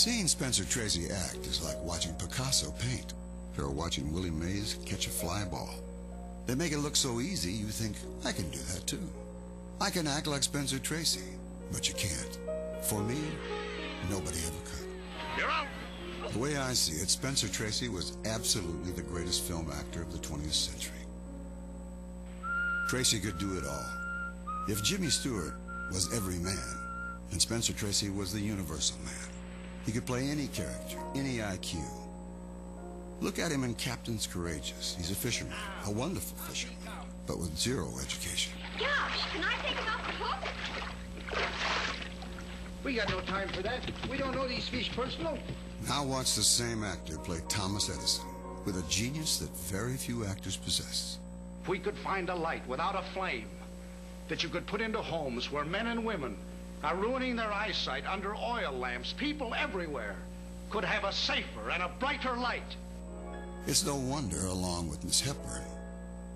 Seeing Spencer Tracy act is like watching Picasso paint, or watching Willie Mays catch a fly ball. They make it look so easy, you think, I can do that too. I can act like Spencer Tracy, but you can't. For me, nobody ever could. You're out! The way I see it, Spencer Tracy was absolutely the greatest film actor of the 20th century. Tracy could do it all. If Jimmy Stewart was every man, and Spencer Tracy was the universal man, he could play any character, any IQ. Look at him in Captain's Courageous. He's a fisherman, a wonderful fisherman, but with zero education. Gosh, can I take him off the hook? We got no time for that. We don't know these fish personal. Now watch the same actor play Thomas Edison, with a genius that very few actors possess. If we could find a light without a flame that you could put into homes where men and women are ruining their eyesight under oil lamps, people everywhere could have a safer and a brighter light. It's no wonder, along with Miss Hepburn,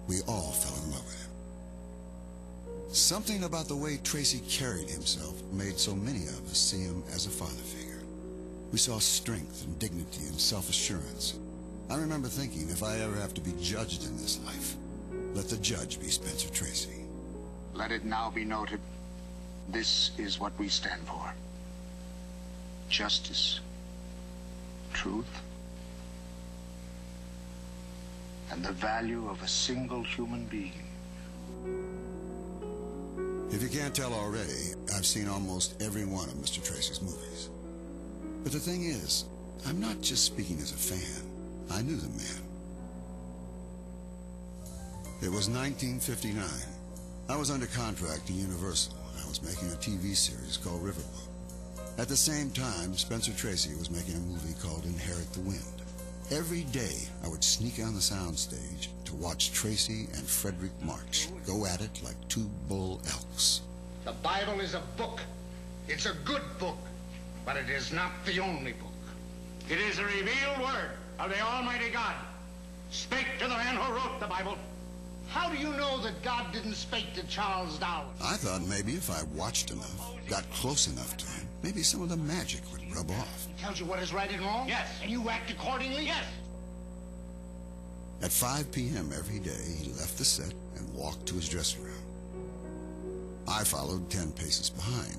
we all fell in love with him. Something about the way Tracy carried himself made so many of us see him as a father figure. We saw strength and dignity and self-assurance. I remember thinking, if I ever have to be judged in this life, let the judge be Spencer Tracy. Let it now be noted, this is what we stand for. Justice, truth, and the value of a single human being. If you can't tell already, I've seen almost every one of Mr. Tracy's movies. But the thing is, I'm not just speaking as a fan. I knew the man. It was 1959. I was under contract to Universal. I was making a TV series called Riverboat. At the same time, Spencer Tracy was making a movie called Inherit the Wind. Every day, I would sneak on the soundstage to watch Tracy and Frederick March go at it like two bull elks. The Bible is a book. It's a good book, but it is not the only book. It is a revealed word of the Almighty God. Spake to the man who wrote the Bible. How do you know that God didn't speak to Charles Darwin? I thought maybe if I watched enough, got close enough to him, maybe some of the magic would rub off. He tells you what is right and wrong? Yes. And you act accordingly? Yes. At 5 p.m. every day, he left the set and walked to his dressing room. I followed 10 paces behind.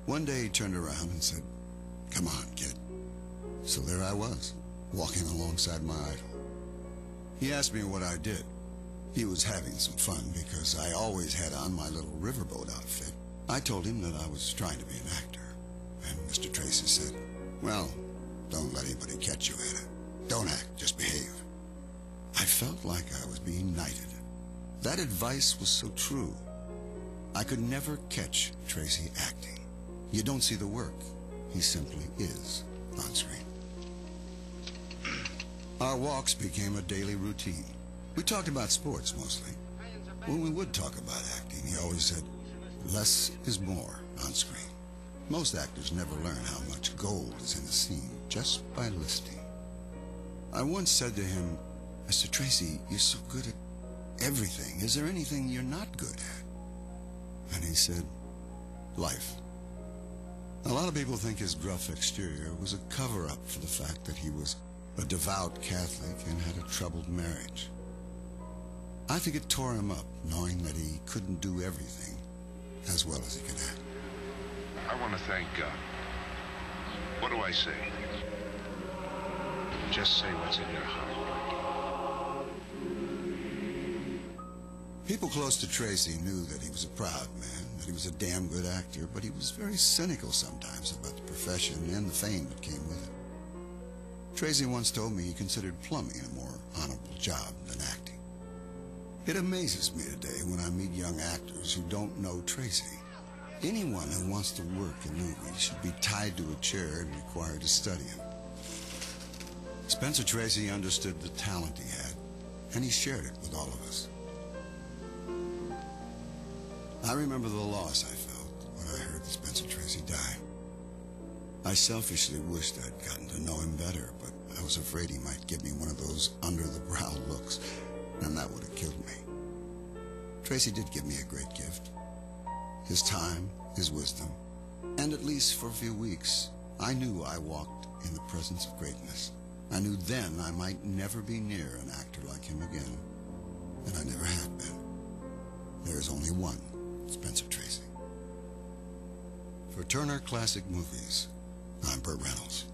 One day he turned around and said, "Come on, kid." So there I was, walking alongside my idol. He asked me what I did. He was having some fun because I always had on my little riverboat outfit. I told him that I was trying to be an actor. And Mr. Tracy said, "Well, don't let anybody catch you at it. Don't act, just behave." I felt like I was being knighted. That advice was so true. I could never catch Tracy acting. You don't see the work. He simply is on screen. Our walks became a daily routine. We talked about sports mostly. When we would talk about acting, he always said, less is more on screen. Most actors never learn how much gold is in a scene just by listening. I once said to him, "Mr. Tracy, you're so good at everything. Is there anything you're not good at?" And he said, "Life." A lot of people think his gruff exterior was a cover-up for the fact that he was a devout Catholic and had a troubled marriage. I think it tore him up, knowing that he couldn't do everything as well as he could act. I want to thank God. What do I say? Just say what's in your heart. People close to Tracy knew that he was a proud man, that he was a damn good actor, but he was very cynical sometimes about the profession and the fame that came with it. Tracy once told me he considered plumbing a more honorable job than acting. It amazes me today when I meet young actors who don't know Tracy. Anyone who wants to work in movies should be tied to a chair and required to study him. Spencer Tracy understood the talent he had, and he shared it with all of us. I remember the loss I felt when I heard that Spencer Tracy died. I selfishly wished I'd gotten to know him better, but I was afraid he might give me one of those under-the-brow looks, and that would have killed me. Tracy did give me a great gift. His time, his wisdom, and at least for a few weeks, I knew I walked in the presence of greatness. I knew then I might never be near an actor like him again. And I never have been. There is only one Spencer Tracy. For Turner Classic Movies, I'm Burt Reynolds.